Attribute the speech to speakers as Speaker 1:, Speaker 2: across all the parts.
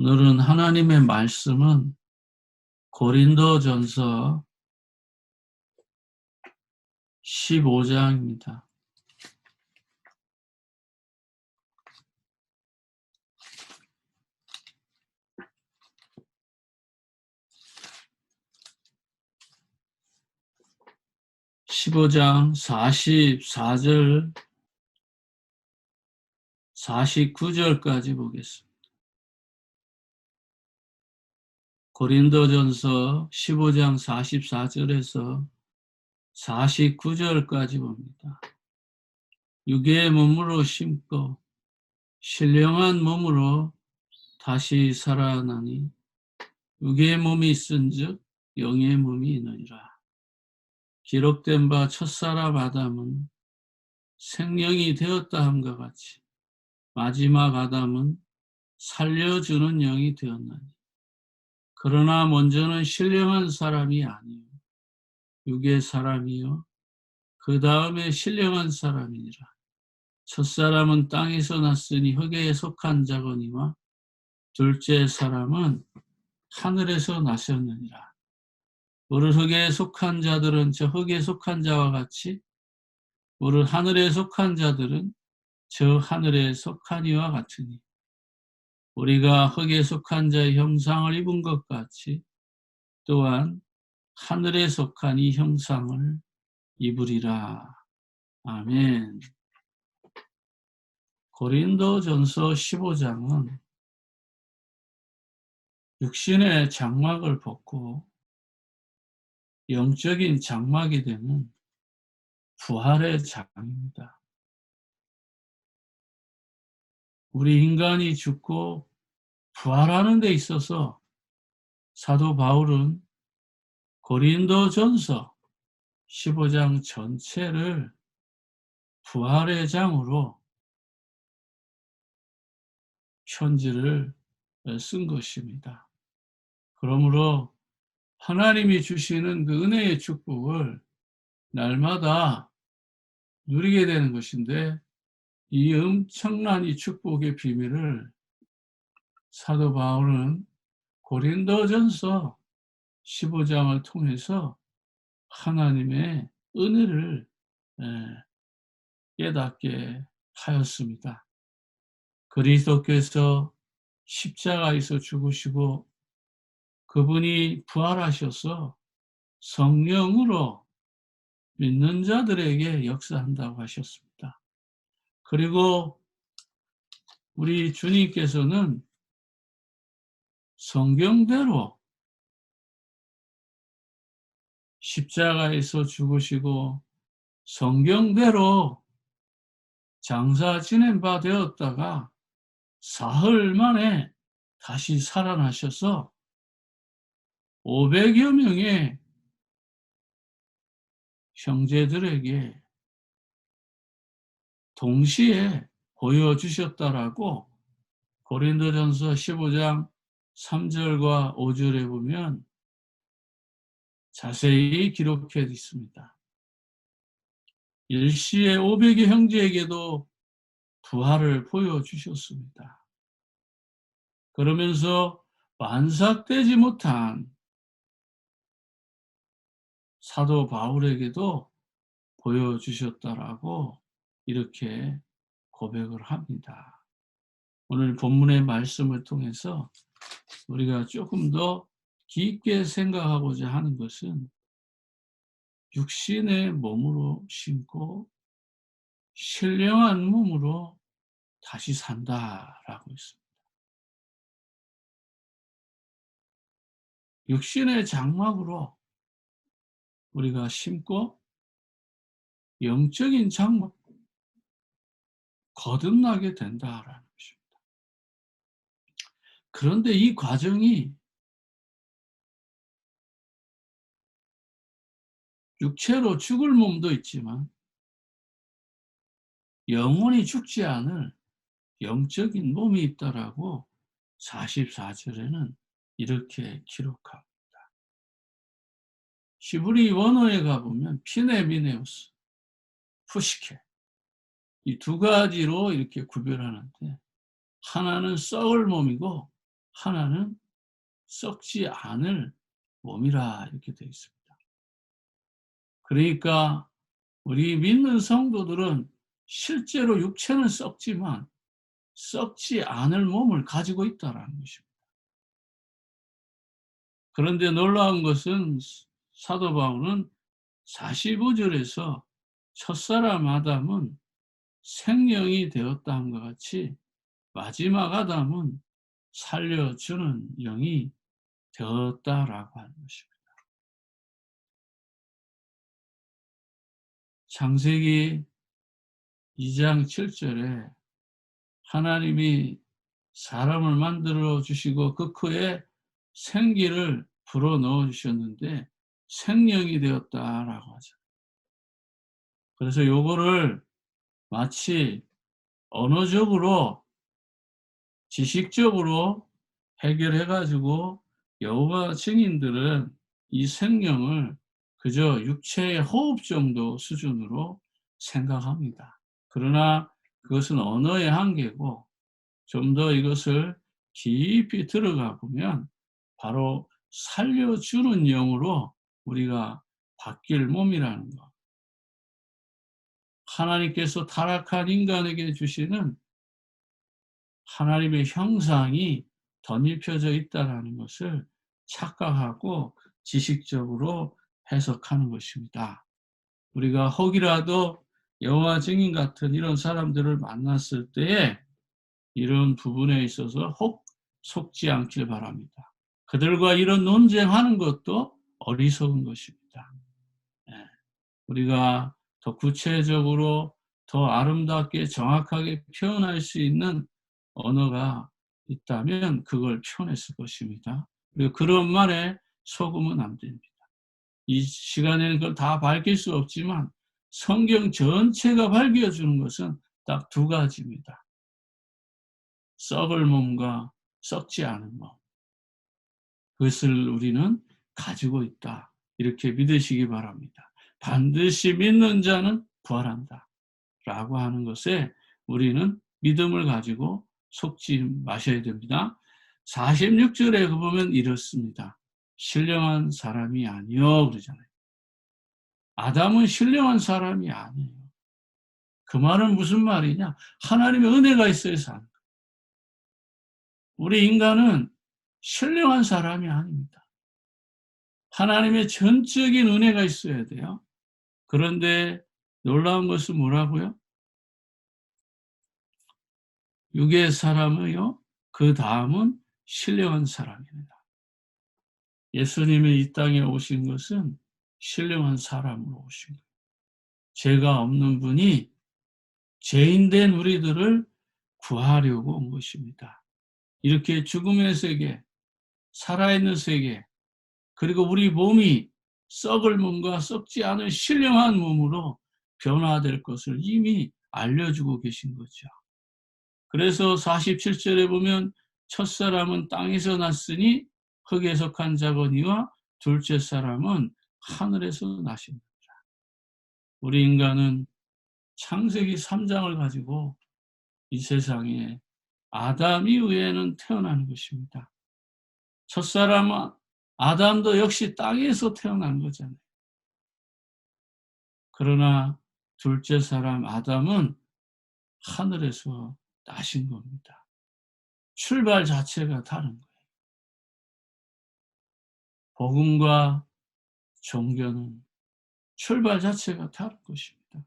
Speaker 1: 오늘은 하나님의 말씀은 고린도전서 15장입니다. (15장) 44절 49절까지 보겠습니다. 고린도전서 15장 44절에서 49절까지 봅니다. 육의 몸으로 심고 신령한 몸으로 다시 살아나니 육의 몸이 있은즉 영의 몸이 있느니라. 기록된 바 첫사람 아담은 생명이 되었다 함과 같이 마지막 아담은 살려주는 영이 되었나니 그러나 먼저는 신령한 사람이 아니요 육의 사람이요 그 다음에 신령한 사람이니라. 첫사람은 땅에서 났으니 흙에 속한 자거니와 둘째 사람은 하늘에서 나셨느니라. 무릇 흙에 속한 자들은 저 흙에 속한 자와 같이 무릇 하늘에 속한 자들은 저 하늘에 속한 이와 같으니 우리가 흙에 속한 자의 형상을 입은 것 같이 또한 하늘에 속한 이 형상을 입으리라. 아멘. 고린도전서 15장은 육신의 장막을 벗고 영적인 장막이 되는 부활의 장입니다. 우리 인간이 죽고 부활하는 데 있어서 사도 바울은 고린도전서 15장 전체를 부활의 장으로 편지를 쓴 것입니다. 그러므로 하나님이 주시는 그 은혜의 축복을 날마다 누리게 되는 것인데 이 엄청난 이 축복의 비밀을 사도 바울은 고린도전서 15장을 통해서 하나님의 은혜를 깨닫게 하였습니다. 그리스도께서 십자가에서 죽으시고 그분이 부활하셔서 성령으로 믿는 자들에게 역사한다고 하셨습니다. 그리고 우리 주님께서는 성경대로 십자가에서 죽으시고 성경대로 장사 지낸 바 되었다가 사흘 만에 다시 살아나셔서 500여 명의 형제들에게 동시에 보여주셨다라고 고린도전서 15장 3절과 5절에 보면 자세히 기록해 있습니다. 일시에 500의 형제에게도 부활을 보여주셨습니다. 그러면서 완삭되지 못한 사도 바울에게도 보여주셨다라고 이렇게 고백을 합니다. 오늘 본문의 말씀을 통해서 우리가 조금 더 깊게 생각하고자 하는 것은 육신의 몸으로 심고 신령한 몸으로 다시 산다라고 했습니다. 육신의 장막으로 우리가 심고 영적인 장막 거듭나게 된다라는 것입니다. 그런데 이 과정이 육체로 죽을 몸도 있지만 영원히 죽지 않을 영적인 몸이 있다라고 44절에는 이렇게 기록합니다. 히브리 원어에 가보면 피네미네우스, 푸시케 이 두 가지로 이렇게 구별하는데 하나는 썩을 몸이고 하나는 썩지 않을 몸이라 이렇게 되어 있습니다. 그러니까 우리 믿는 성도들은 실제로 육체는 썩지만 썩지 않을 몸을 가지고 있다라는 것입니다. 그런데 놀라운 것은 사도 바울은 45절에서 첫사람 아담은 생명이 되었다 함과 같이 마지막 아담은 살려주는 영이 되었다라고 하는 것입니다. 창세기 2장 7절에 하나님이 사람을 만들어 주시고 그 코에 생기를 불어넣어 주셨는데 생명이 되었다라고 하죠. 그래서 요거를 마치 언어적으로 지식적으로 해결해 가지고 여호와 증인들은 이 생명을 그저 육체의 호흡 정도 수준으로 생각합니다. 그러나 그것은 언어의 한계고 좀 더 이것을 깊이 들어가 보면 바로 살려주는 영으로 우리가 바뀔 몸이라는 것. 하나님께서 타락한 인간에게 주시는 하나님의 형상이 덧입혀져 있다는 것을 착각하고 지식적으로 해석하는 것입니다. 우리가 혹이라도 여호와 증인 같은 이런 사람들을 만났을 때에 이런 부분에 있어서 혹 속지 않길 바랍니다. 그들과 이런 논쟁하는 것도 어리석은 것입니다. 우리가 더 구체적으로 더 아름답게 정확하게 표현할 수 있는 언어가 있다면 그걸 표현했을 것입니다. 그리고 그런 말에 속으면 안 됩니다. 이 시간에는 그걸 다 밝힐 수 없지만 성경 전체가 밝혀주는 것은 딱 두 가지입니다. 썩을 몸과 썩지 않은 몸. 그것을 우리는 가지고 있다. 이렇게 믿으시기 바랍니다. 반드시 믿는 자는 부활한다. 라고 하는 것에 우리는 믿음을 가지고 속지 마셔야 됩니다. 46절에 보면 이렇습니다. 신령한 사람이 아니요 그러잖아요. 아담은 신령한 사람이 아니에요. 그 말은 무슨 말이냐? 하나님의 은혜가 있어야 사는 거예요. 우리 인간은 신령한 사람이 아닙니다. 하나님의 전적인 은혜가 있어야 돼요. 그런데 놀라운 것은 뭐라고요? 육의 사람은요, 그 다음은 신령한 사람입니다. 예수님이 이 땅에 오신 것은 신령한 사람으로 오신 거예요. 죄가 없는 분이 죄인된 우리들을 구하려고 온 것입니다. 이렇게 죽음의 세계, 살아있는 세계, 그리고 우리 몸이 썩을 몸과 썩지 않은 신령한 몸으로 변화될 것을 이미 알려주고 계신 거죠. 그래서 47절에 보면 첫사람은 땅에서 났으니 흙에 속한 자거니와 둘째 사람은 하늘에서 나십니다. 우리 인간은 창세기 3장을 가지고 이 세상에 아담 이후에는 태어난 것입니다. 첫사람은 아담도 역시 땅에서 태어난 거잖아요. 그러나 둘째 사람 아담은 하늘에서 나신 겁니다. 출발 자체가 다른 거예요. 복음과 종교는 출발 자체가 다른 것입니다.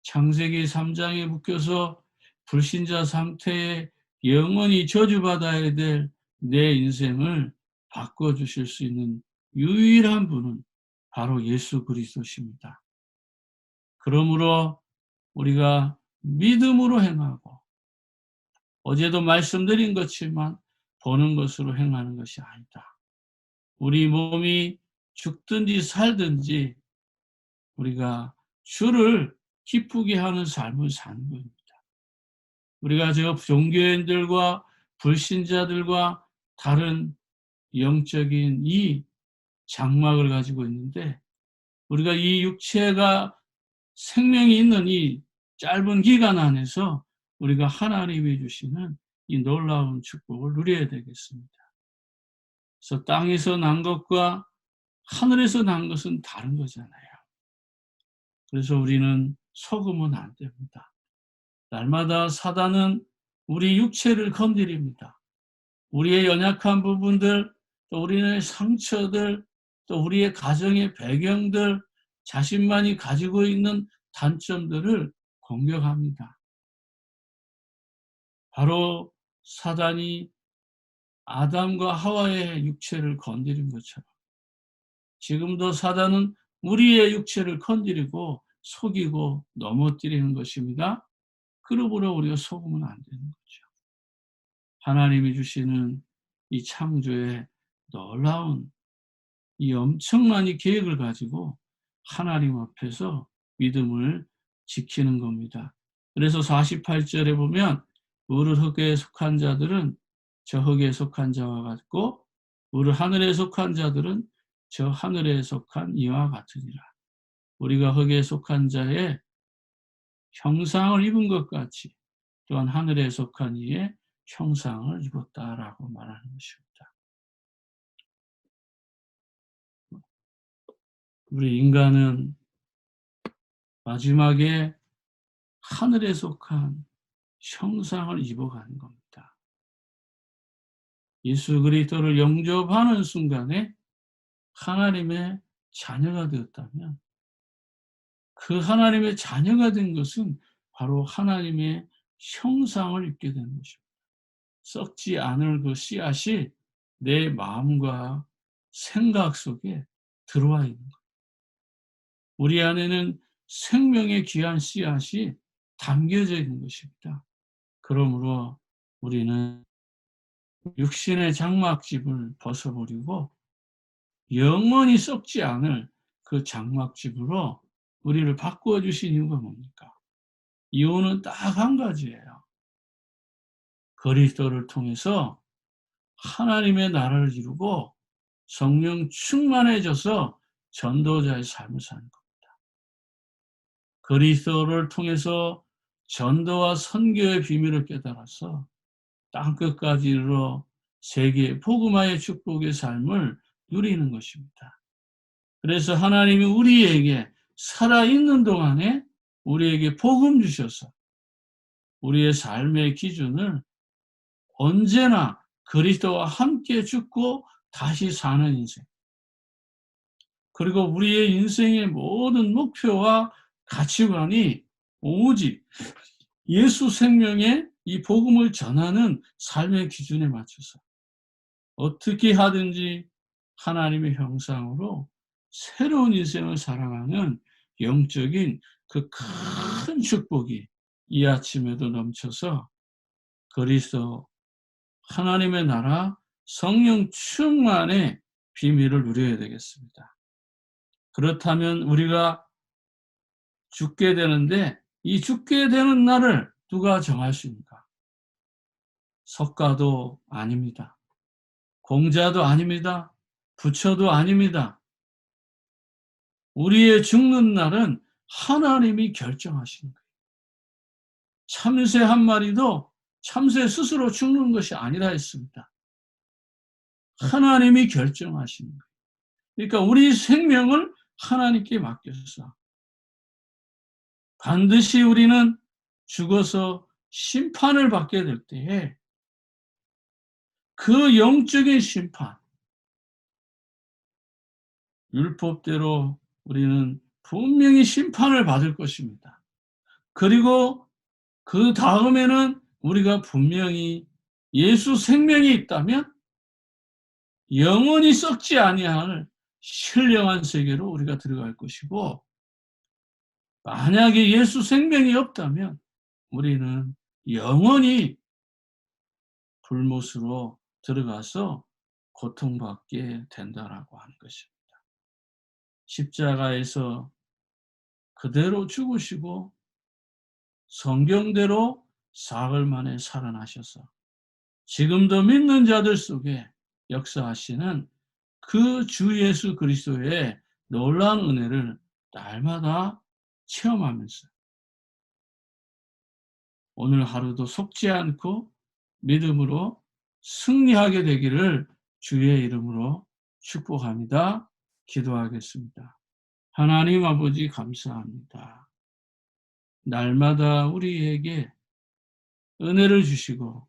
Speaker 1: 창세기 3장에 묶여서 불신자 상태에 영원히 저주받아야 될 내 인생을 바꿔주실 수 있는 유일한 분은 바로 예수 그리스도십니다. 그러므로 우리가 믿음으로 행하고 어제도 말씀드린 것지만 보는 것으로 행하는 것이 아니다. 우리 몸이 죽든지 살든지 우리가 주를 기쁘게 하는 삶을 사는 겁니다. 우리가 저 종교인들과 불신자들과 다른 영적인 이 장막을 가지고 있는데 우리가 이 육체가 생명이 있는 이 짧은 기간 안에서 우리가 하나님이 주시는 이 놀라운 축복을 누려야 되겠습니다. 그래서 땅에서 난 것과 하늘에서 난 것은 다른 거잖아요. 그래서 우리는 속으면 안 됩니다. 날마다 사단은 우리 육체를 건드립니다. 우리의 연약한 부분들, 또 우리의 상처들, 또 우리의 가정의 배경들, 자신만이 가지고 있는 단점들을 공격합니다. 바로 사단이 아담과 하와의 육체를 건드린 것처럼 지금도 사단은 우리의 육체를 건드리고 속이고 넘어뜨리는 것입니다. 그러므로 우리가 속으면 안 되는 거죠. 하나님이 주시는 이 창조의 놀라운 이 엄청난 이 계획을 가지고 하나님 앞에서 믿음을 지키는 겁니다. 그래서 48절에 보면 우리 흙에 속한 자들은 저 흙에 속한 자와 같고 우리 하늘에 속한 자들은 저 하늘에 속한 이와 같으니라. 우리가 흙에 속한 자의 형상을 입은 것 같이 또한 하늘에 속한 이의 형상을 입었다라고 말하는 것입니다. 우리 인간은 마지막에 하늘에 속한 형상을 입어가는 겁니다. 예수 그리스도를 영접하는 순간에 하나님의 자녀가 되었다면 그 하나님의 자녀가 된 것은 바로 하나님의 형상을 입게 되는 것입니다. 썩지 않을 그 씨앗이 내 마음과 생각 속에 들어와 있는 것. 우리 안에는 생명의 귀한 씨앗이 담겨져 있는 것입니다. 그러므로 우리는 육신의 장막집을 벗어버리고 영원히 썩지 않을 그 장막집으로 우리를 바꾸어 주신 이유가 뭡니까? 이유는 딱 한 가지예요. 그리스도를 통해서 하나님의 나라를 이루고 성령 충만해져서 전도자의 삶을 사는 겁니다. 그리스도를 통해서 전도와 선교의 비밀을 깨달아서 땅끝까지 이르러 세계 복음화의 축복의 삶을 누리는 것입니다. 그래서 하나님이 우리에게 살아있는 동안에 우리에게 복음 주셔서 우리의 삶의 기준을 언제나 그리스도와 함께 죽고 다시 사는 인생, 그리고 우리의 인생의 모든 목표와 가치관이 오직 예수 생명의 이 복음을 전하는 삶의 기준에 맞춰서 어떻게 하든지 하나님의 형상으로 새로운 인생을 살아가는 영적인 그 큰 축복이 이 아침에도 넘쳐서 그리스도 하나님의 나라 성령 충만의 비밀을 누려야 되겠습니다. 그렇다면 우리가 죽게 되는데 이 죽게 되는 날을 누가 정하십니까? 석가도 아닙니다. 공자도 아닙니다. 부처도 아닙니다. 우리의 죽는 날은 하나님이 결정하시는 거예요. 참새 한 마리도 참새 스스로 죽는 것이 아니라 했습니다. 하나님이 결정하시는 거예요. 그러니까 우리 생명을 하나님께 맡겨서 반드시 우리는 죽어서 심판을 받게 될 때에 그 영적인 심판, 율법대로 우리는 분명히 심판을 받을 것입니다. 그리고 그 다음에는 우리가 분명히 예수 생명이 있다면 영원히 썩지 아니할 신령한 세계로 우리가 들어갈 것이고, 만약에 예수 생명이 없다면 우리는 영원히 불못으로 들어가서 고통받게 된다라고 하는 것입니다. 십자가에서 그대로 죽으시고 성경대로 사흘 만에 살아나셔서 지금도 믿는 자들 속에 역사하시는 그 주 예수 그리스도의 놀라운 은혜를 날마다 체험하면서 오늘 하루도 속지 않고 믿음으로 승리하게 되기를 주의 이름으로 축복합니다. 기도하겠습니다. 하나님 아버지 감사합니다. 날마다 우리에게 은혜를 주시고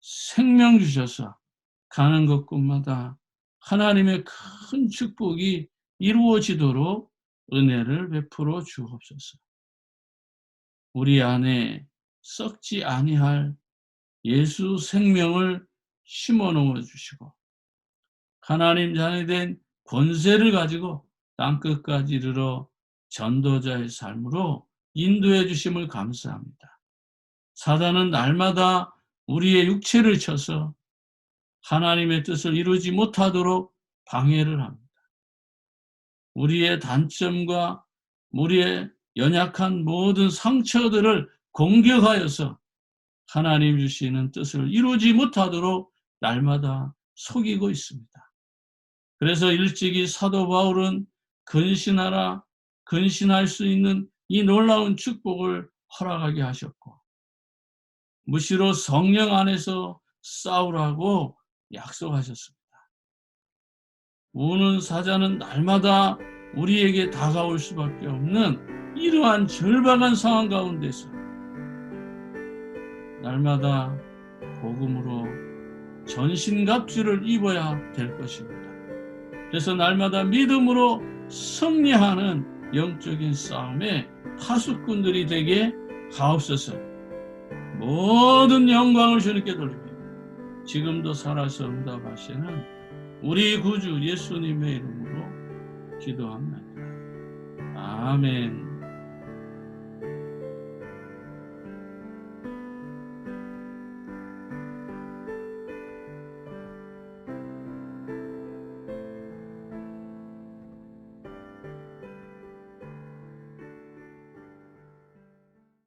Speaker 1: 생명 주셔서 가는 곳곳마다 하나님의 큰 축복이 이루어지도록 은혜를 베풀어 주옵소서. 우리 안에 썩지 아니할 예수 생명을 심어 놓아 주시고 하나님 자녀된 권세를 가지고 땅끝까지 이르러 전도자의 삶으로 인도해 주심을 감사합니다. 사단은 날마다 우리의 육체를 쳐서 하나님의 뜻을 이루지 못하도록 방해를 합니다. 우리의 단점과 우리의 연약한 모든 상처들을 공격하여서 하나님 주시는 뜻을 이루지 못하도록 날마다 속이고 있습니다. 그래서 일찍이 사도 바울은 근신할 수 있는 이 놀라운 축복을 허락하게 하셨고 무시로 성령 안에서 싸우라고 약속하셨습니다. 우는 사자는 날마다 우리에게 다가올 수밖에 없는 이러한 절박한 상황 가운데서 날마다 복음으로 전신갑주를 입어야 될 것입니다. 그래서 날마다 믿음으로 승리하는 영적인 싸움에 파수꾼들이 되게 하옵소서. 모든 영광을 주님께 돌립니다. 지금도 살아서 응답하시는 우리 구주 예수님의 이름으로 기도합니다. 아멘.